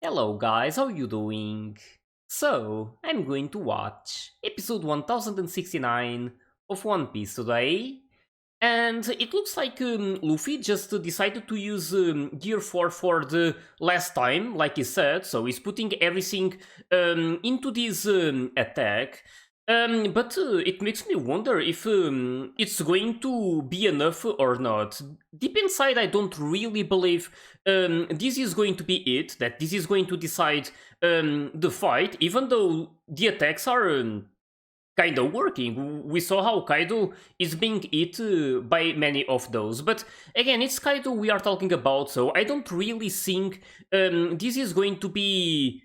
Hello guys, how you doing? So, I'm going to watch episode 1069 of One Piece today, and it looks like Luffy just decided to use Gear 4 for the last time, like he said, so he's putting everything into this attack. But it makes me wonder if it's going to be enough or not. Deep inside, I don't really believe this is going to be it, that this is going to decide the fight, even though the attacks are kind of working. We saw how Kaido is being hit by many of those. But again, it's Kaido we are talking about, so I don't really think this is going to be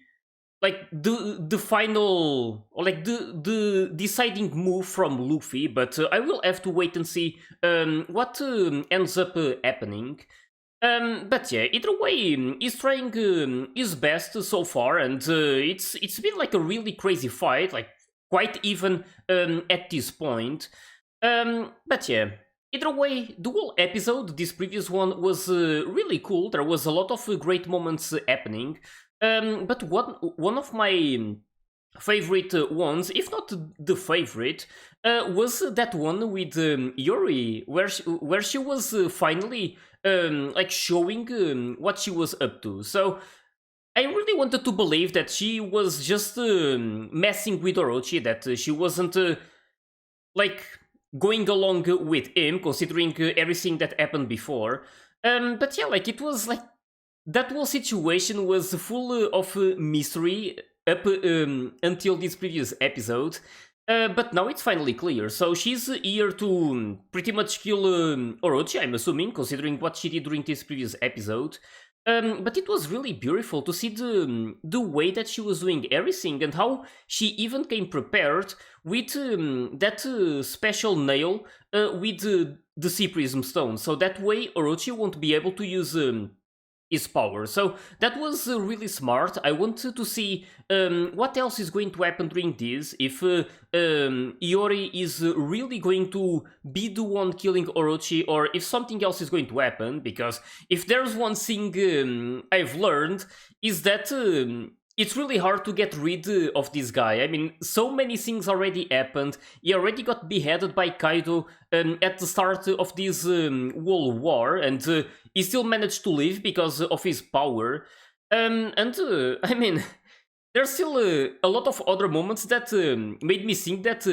like the final or like the deciding move from Luffy. But I will have to wait and see what ends up happening. But yeah, either way, he's trying his best so far, and it's been like a really crazy fight, like quite even at this point. But yeah, either way, the whole episode, this previous one, was really cool. There was a lot of great moments happening. But one of my favorite ones, if not the favorite, was that one with Iori, where she was finally like showing what she was up to. So I really wanted to believe that she was just messing with Orochi, that she wasn't like going along with him, considering everything that happened before. But yeah, like it was like that whole situation was full of mystery up until this previous episode. But now it's finally clear. So she's here to pretty much kill Orochi, I'm assuming, considering what she did during this previous episode. But it was really beautiful to see the way that she was doing everything and how she even came prepared with that special nail with the Sea Prism Stone. So that way Orochi won't be able to use his power. So that was really smart. I wanted to see what else is going to happen during this. If Iori is really going to be the one killing Orochi, or if something else is going to happen. Because if there's one thing I've learned is that it's really hard to get rid of this guy. I mean, so many things already happened. He already got beheaded by Kaido at the start of this whole war, and he still managed to live because of his power. And I mean, there's still a lot of other moments that made me think that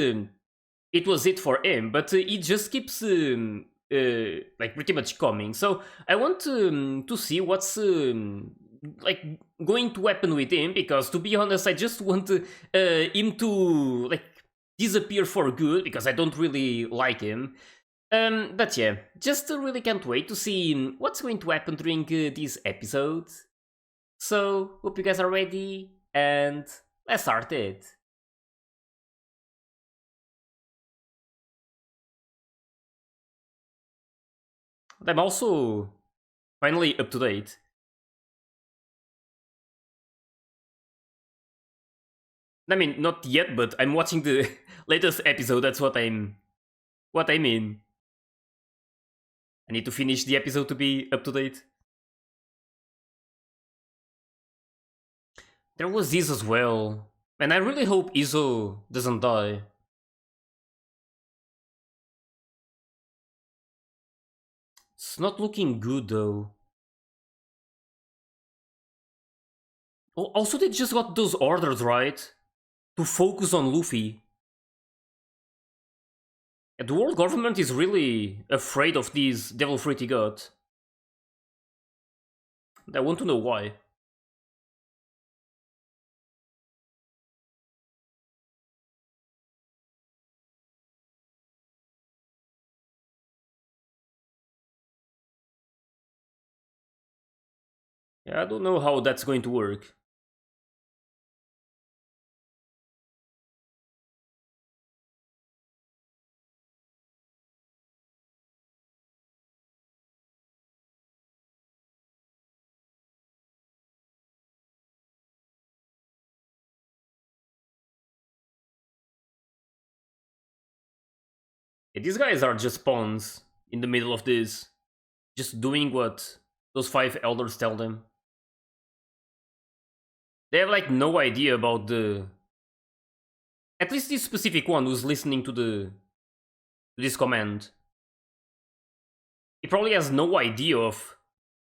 it was it for him, but it just keeps like pretty much coming. So I want to see what's like going to happen with him, because to be honest, I just want him to like disappear for good, because I don't really like him. But yeah, just really can't wait to see what's going to happen during this episode. So, hope you guys are ready, and let's start it. I'm also finally up to date. I mean, not yet, but I'm watching the latest episode. That's what I mean. I need to finish the episode to be up to date. There was this as well, and I really hope Izo doesn't die. It's not looking good though. Also, they just got those orders, right? To focus on Luffy. The world government is really afraid of this Devil Fruity God. I want to know why. Yeah, I don't know how that's going to work. Yeah, these guys are just pawns in the middle of this, just doing what those five elders tell them. They have like no idea about the, at least this specific one who's listening to the this command. He probably has no idea of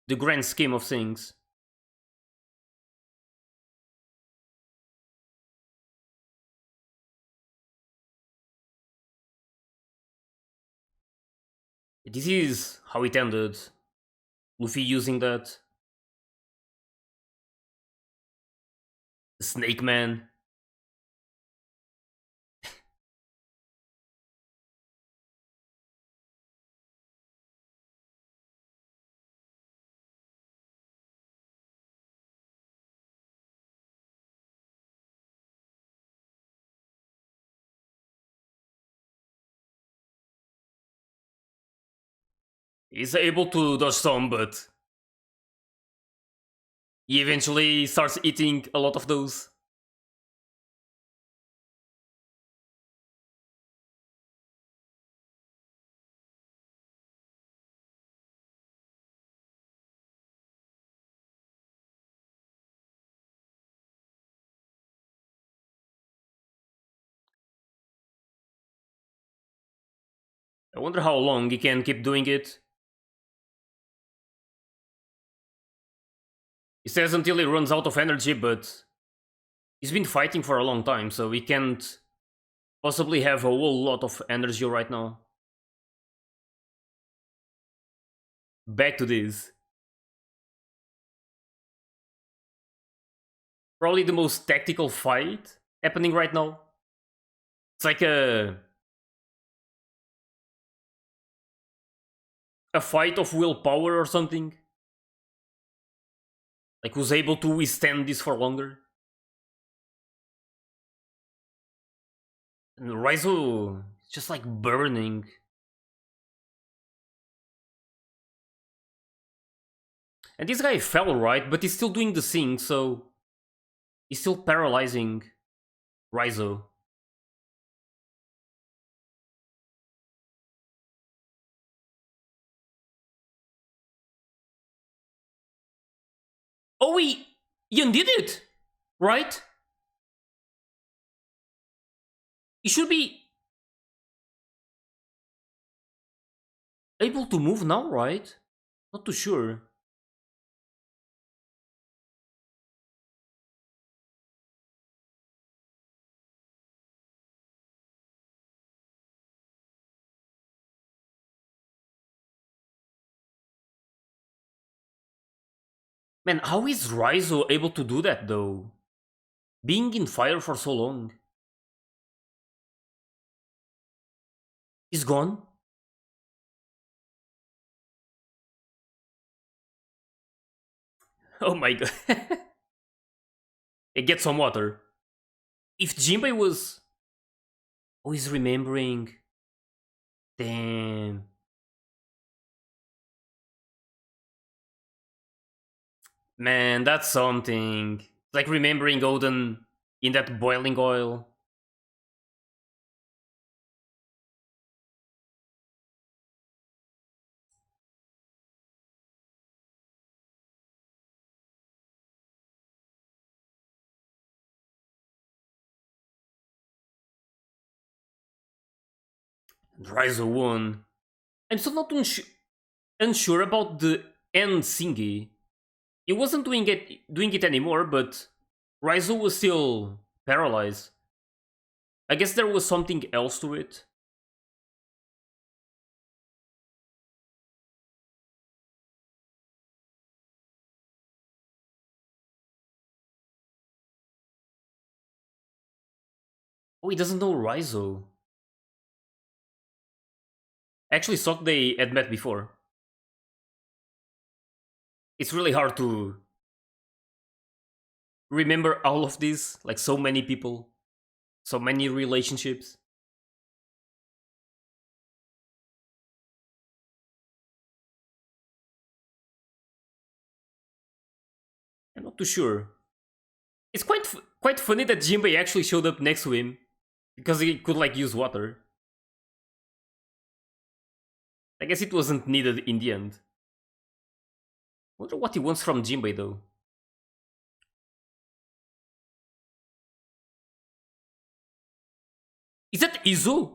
the grand scheme of things. This is how it ended. Luffy using that. The Snake Man. He's able to dodge some, but he eventually starts eating a lot of those. I wonder how long he can keep doing it. He says until he runs out of energy, but he's been fighting for a long time, so he can't possibly have a whole lot of energy right now. Back to this. Probably the most tactical fight happening right now. It's like a fight of willpower or something. Like who's able to withstand this for longer. And Raizo is just like burning. And this guy fell right, but he's still doing the thing, so he's still paralyzing Raizo. Oh, he undid it, right? He should be able to move now, right? Not too sure. Man, how is Raizo able to do that though? Being in fire for so long. He's gone? Oh my god. Hey, get some water. If Jinbei was... Oh, he's remembering. Damn. Man, that's something. It's like remembering Odin in that boiling oil. Raizo won. I'm still not unsure about the end Singi. He wasn't doing it anymore, but Raizo was still paralyzed. I guess there was something else to it. Oh, he doesn't know Raizo. I actually thought they had met before. It's really hard to remember all of this, like so many people, so many relationships. I'm not too sure. It's quite funny that Jinbei actually showed up next to him because he could like use water. I guess it wasn't needed in the end. Wonder what he wants from Jinbei though. Is that Izo?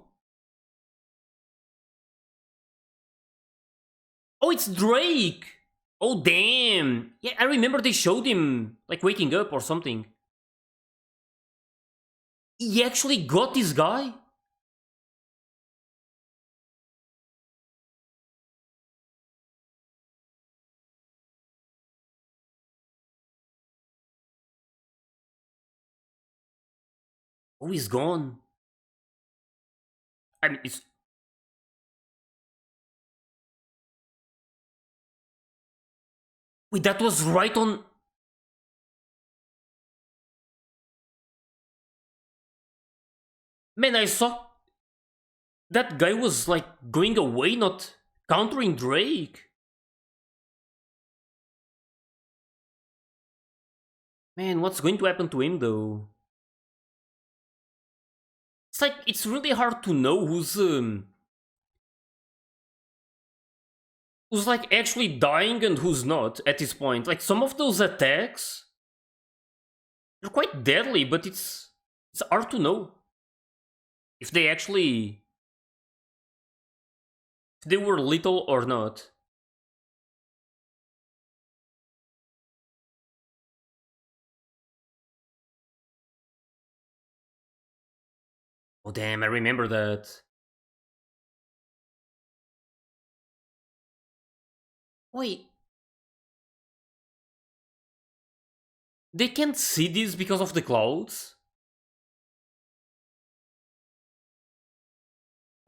Oh, it's Drake! Oh, damn! Yeah, I remember they showed him, like, waking up or something. He actually got this guy? Oh, he's gone. I mean, it's... Wait, that was right on... Man, I saw... That guy was, like, going away, not countering Drake. Man, what's going to happen to him, though? It's like, it's really hard to know who's like actually dying and who's not at this point. Like some of those attacks, they're quite deadly, but it's hard to know if they actually if they were lethal or not. Oh damn, I remember that. Wait, they can't see this because of the clouds?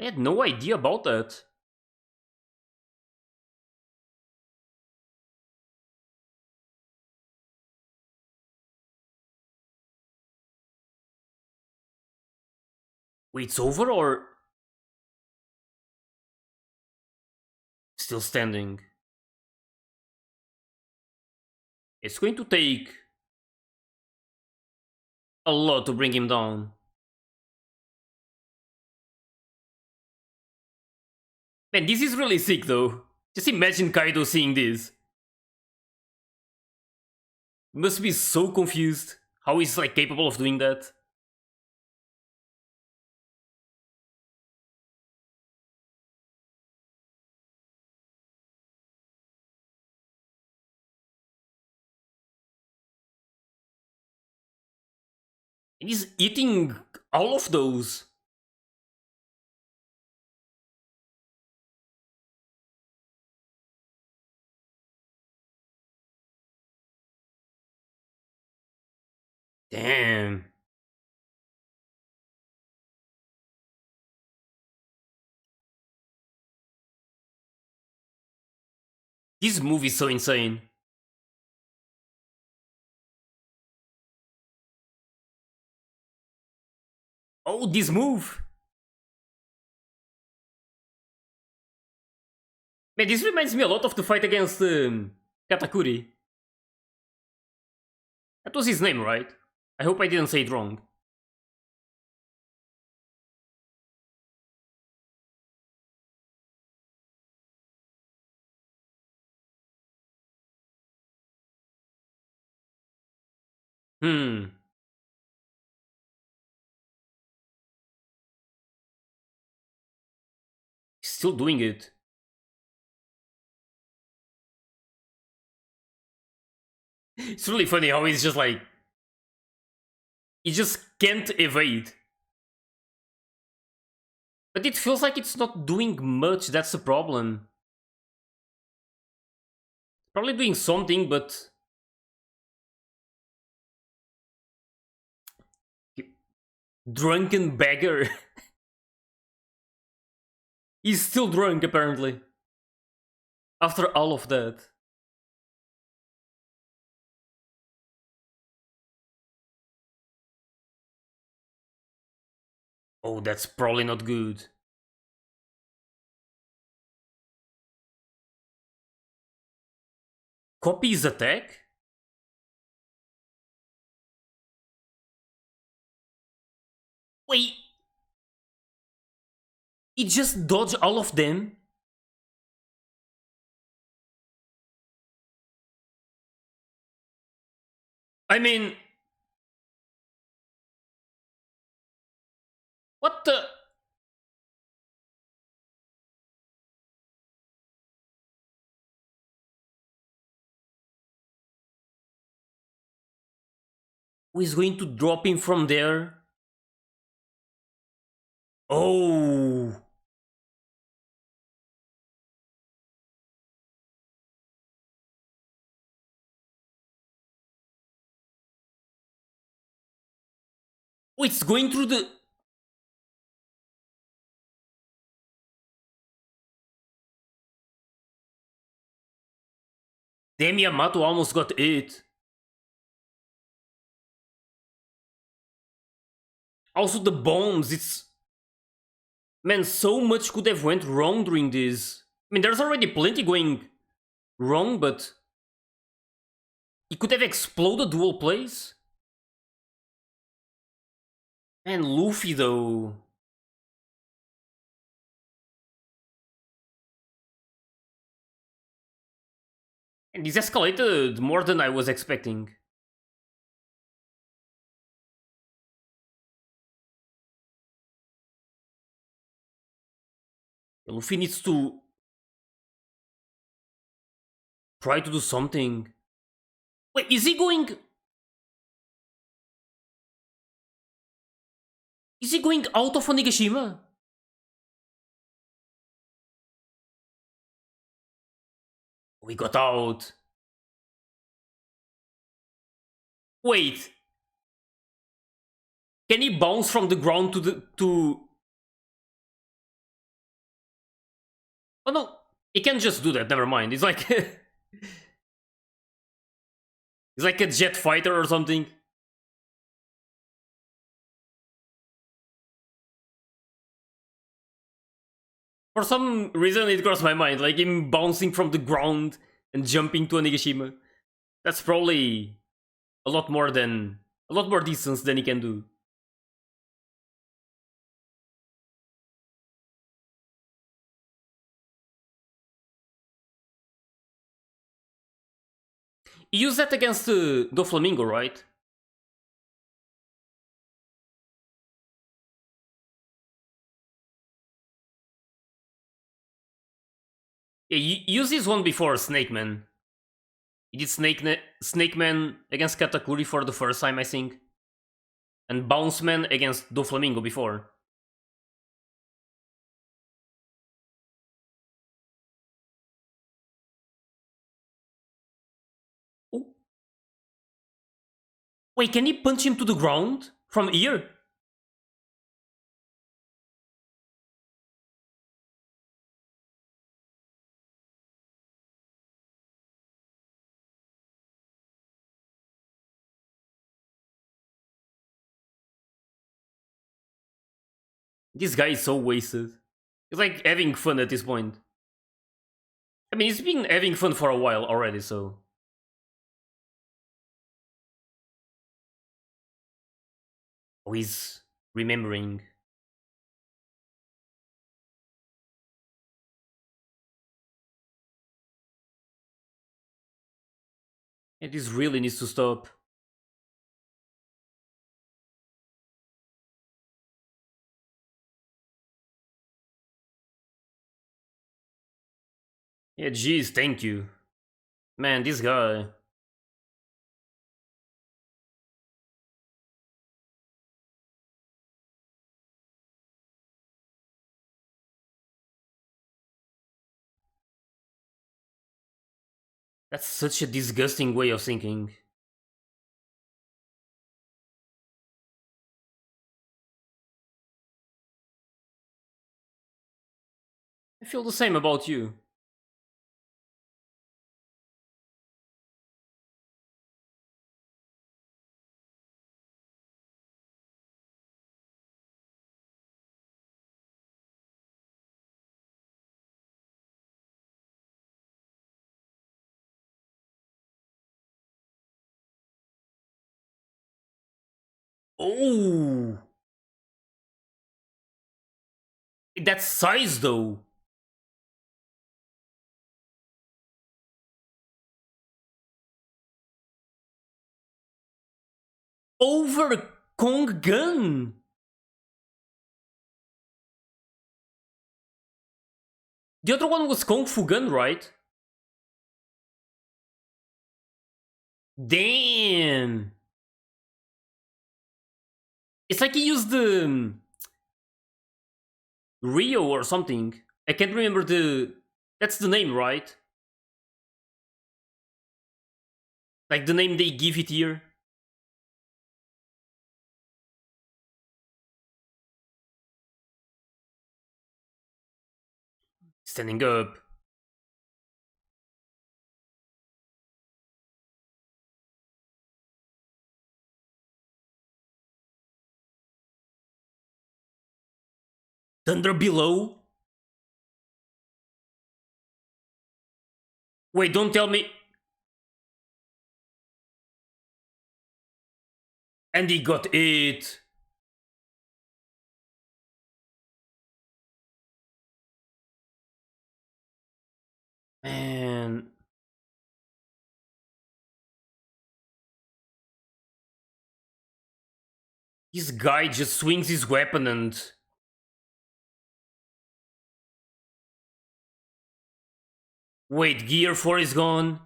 I had no idea about that. Wait, it's over or still standing? It's going to take a lot to bring him down. Man, this is really sick though. Just imagine Kaido seeing this. Must be so confused. How he's like capable of doing that? And he's eating all of those. Damn. This movie is so insane. Oh, this move. Man, this reminds me a lot of the fight against Katakuri. That was his name, right? I hope I didn't say it wrong. Hmm. He's still doing it. It's really funny how he's just like... He just can't evade. But it feels like it's not doing much, that's the problem. Probably doing something, but... Drunken beggar. He's still drunk, apparently. After all of that. Oh, that's probably not good. Copy his attack? Wait, he just dodged all of them? I mean... What the? Who is going to drop him from there? Oh. Oh, it's going through the... Damn, Yamato almost got it. Also the bombs, it's... Man, so much could have went wrong during this. I mean, there's already plenty going wrong, but... It could have exploded the whole place. And Luffy, though... And this escalated more than I was expecting. Luffy needs to try to do something. Wait, is he going... Is he going out of Onigashima? We got out. Wait. Can he bounce from the ground to the... to... Oh no. He can just do that, never mind. It's like... He's like a jet fighter or something. For some reason it crossed my mind, like him bouncing from the ground and jumping to Onigashima. That's probably a lot more distance than he can do. He used that against Doflamingo, right? Yeah, he used this one before Snake Man. He did Snake Man against Katakuri for the first time, I think. And Bounce Man against Doflamingo before. Oh. Wait, can he punch him to the ground? From here? This guy is so wasted. He's like having fun at this point. I mean, he's been having fun for a while already, so... Oh, he's remembering. Yeah, this really needs to stop. Yeah, geez, thank you. Man, this guy... That's such a disgusting way of thinking. I feel the same about you. Oh! That size, though! Over Kong Gun! The other one was Kung Fu Gun, right? Damn! It's like he used the Rio or something. I can't remember the... That's the name, right? Like the name they give it here. Standing up. Thunder below? Wait, don't tell me... And he got it. Man... This guy just swings his weapon and... Wait, Gear 4 is gone?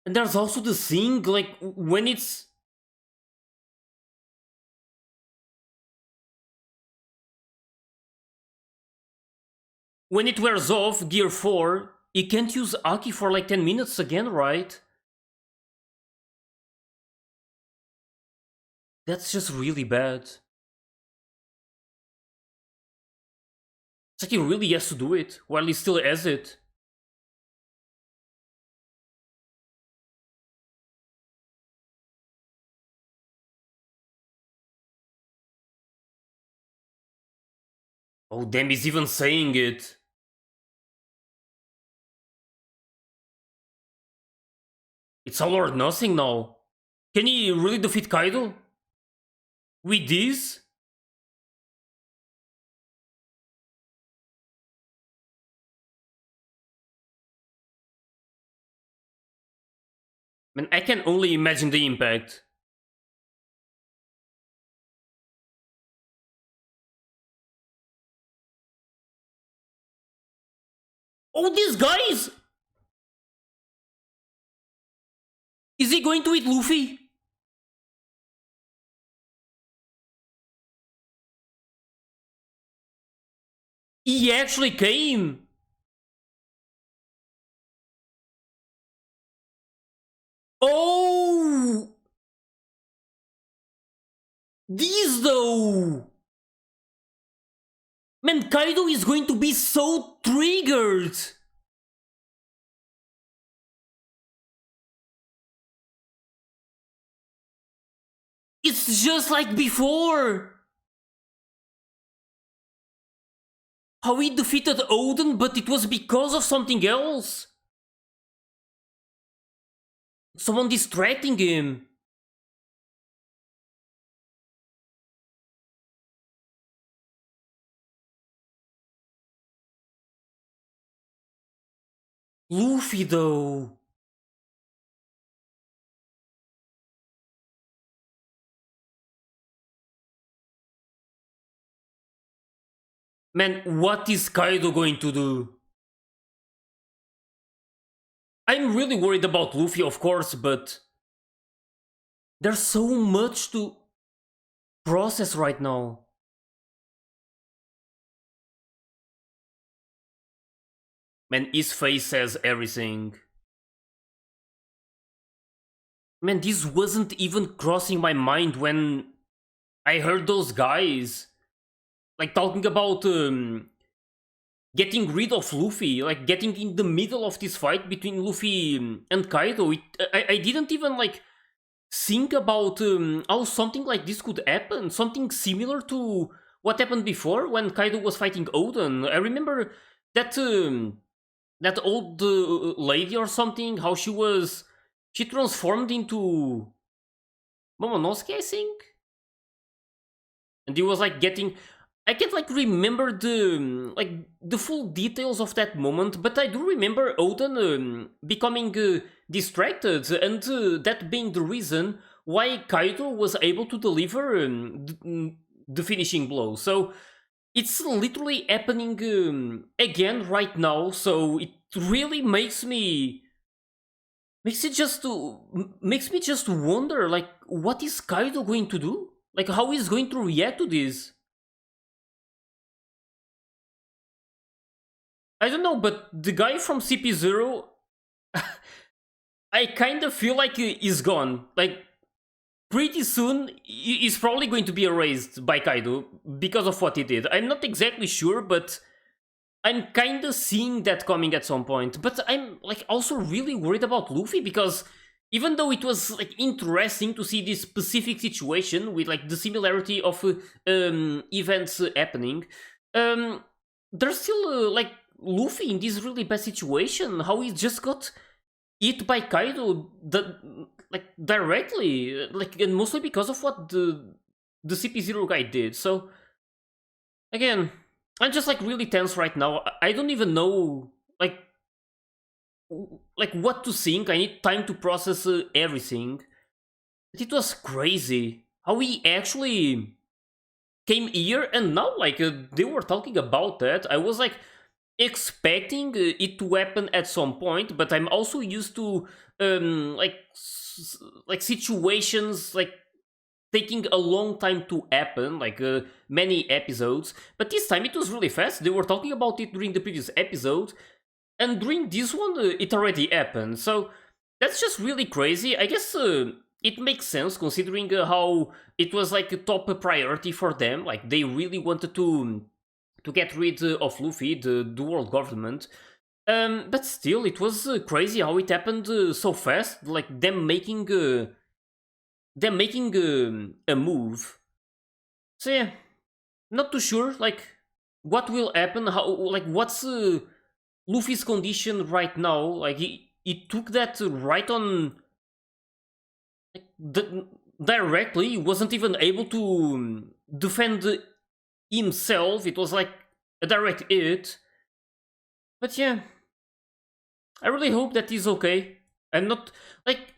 And there's also the thing, like, when it's... When it wears off, Gear 4, you can't use Aki for like 10 minutes again, right? That's just really bad. It's like he really has to do it, while he still has it. Oh damn, he's even saying it. It's all or nothing now. Can he really defeat Kaido? With this? Man, I can only imagine the impact. Oh, these guys! Is he going to eat Luffy? He actually came! Oh! These though! Man, Kaido is going to be so triggered! It's just like before! How he defeated Oden, but it was because of something else! Someone distracting him! Luffy though! Man, what is Kaido going to do? I'm really worried about Luffy, of course, but... There's so much to process right now. Man, his face says everything. Man, this wasn't even crossing my mind when I heard those guys like talking about getting rid of Luffy, like getting in the middle of this fight between Luffy and Kaido. I didn't even like think about how something like this could happen. Something similar to what happened before when Kaido was fighting Oden. I remember that that old lady or something, how she transformed into Momonosuke, I think, and he was like getting... I can't like remember the full details of that moment, but I do remember Oden becoming distracted, and that being the reason why Kaido was able to deliver the finishing blow. So it's literally happening again right now. So it really makes me just wonder, like, what is Kaido going to do? Like, how he's going to react to this? I don't know, but the guy from CP0, I kind of feel like he's gone. Like, pretty soon, he's probably going to be erased by Kaido because of what he did. I'm not exactly sure, but I'm kind of seeing that coming at some point. But I'm like also really worried about Luffy because even though it was like interesting to see this specific situation with like the similarity of events happening, um, there's still like Luffy in this really bad situation. How he just got hit by Kaido, like directly, like, and mostly because of what the CP0 guy did. So again, I'm just like really tense right now. I don't even know like what to think. I need time to process everything. But it was crazy how he actually came here, and now like they were talking about that. I was like expecting it to happen at some point, but I'm also used to like situations like taking a long time to happen, like many episodes. But this time it was really fast. They were talking about it during the previous episode, and during this one it already happened. So that's just really crazy. I guess it makes sense considering how it was like a top priority for them. Like they really wanted to get rid of Luffy, the world government. But still, it was crazy how it happened so fast. Like them making a move. So yeah, not too sure. Like what will happen? How like what's Luffy's condition right now? Like he took that right on like, directly. He wasn't even able to defend himself. It was like a direct hit. But yeah, I really hope that he's okay. I'm not like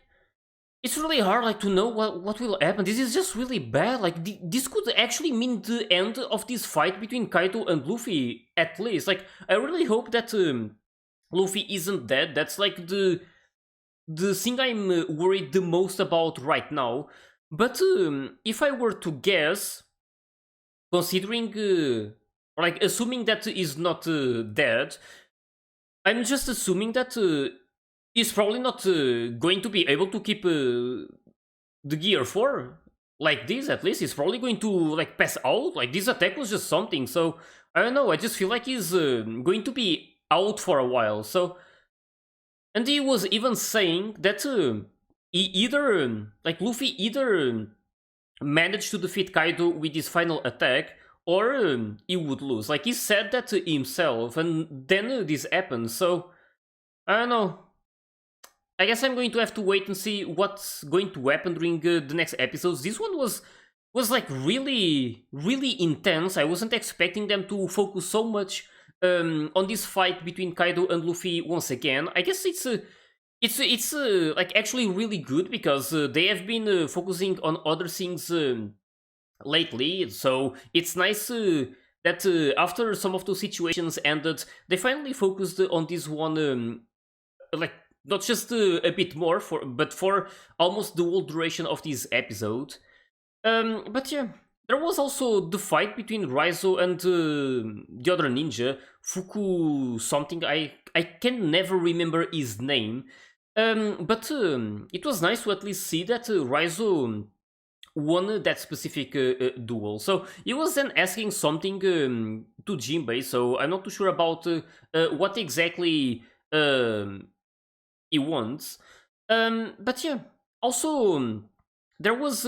it's really hard like to know what will happen. This is just really bad. Like this could actually mean the end of this fight between Kaido and Luffy at least. Like I really hope that Luffy isn't dead. That's like the thing I'm worried the most about right now. But if I were to guess, considering like assuming that he's not dead, I'm just assuming that he's probably not going to be able to keep the Gear 4 like this. At least he's probably going to like pass out. Like this attack was just something. So I don't know. I just feel like he's going to be out for a while. So, and he was even saying that he either like Luffy either managed to defeat Kaido with his final attack, or he would lose. Like he said that to himself, and then this happened. So I don't know. I guess I'm going to have to wait and see what's going to happen during the next episodes. This one was like really intense. I wasn't expecting them to focus so much on this fight between Kaido and Luffy once again. I guess it's like actually really good because they have been focusing on other things lately. So it's nice that after some of those situations ended, they finally focused on this one. Like not just a bit more but for almost the whole duration of this episode. But yeah, there was also the fight between Raizo and the other ninja, Fuku something. I can never remember his name. But it was nice to at least see that Raizo won that specific duel. So he was then asking something to Jinbei. So I'm not too sure about what exactly he wants. But yeah, also there was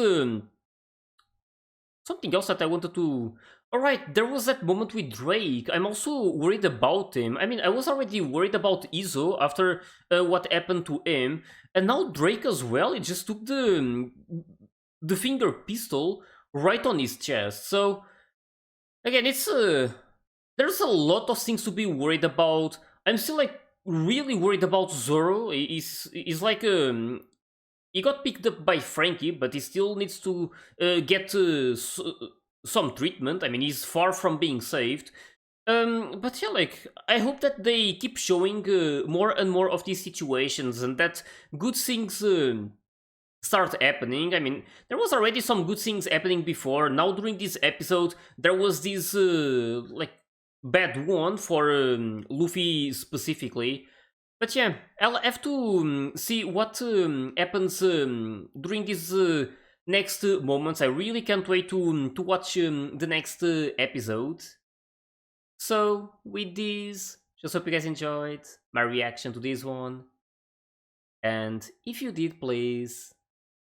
something else that I wanted to. Alright, there was that moment with Drake. I'm also worried about him. I mean, I was already worried about Izo after what happened to him, and now Drake as well. It just took the finger pistol right on his chest. So again, it's there's a lot of things to be worried about. I'm still like really worried about Zoro. He's like he got picked up by Frankie, but he still needs to get some treatment. I mean, he's far from being saved. But yeah, like I hope that they keep showing more and more of these situations, and that good things start happening. I mean, there was already some good things happening before. Now during this episode, there was this like bad one for Luffy specifically. But yeah, I'll have to see what happens during these next moments. I really can't wait to watch the next episode. So with this, just hope you guys enjoyed my reaction to this one. And if you did, please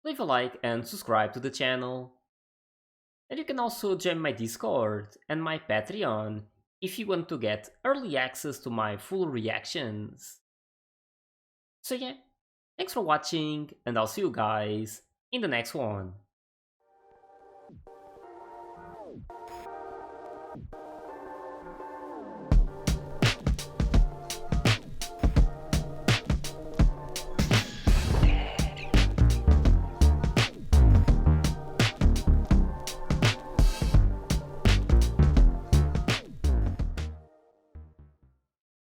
leave a like and subscribe to the channel. And you can also join my Discord and my Patreon if you want to get early access to my full reactions. So yeah, thanks for watching, and I'll see you guys in the next one.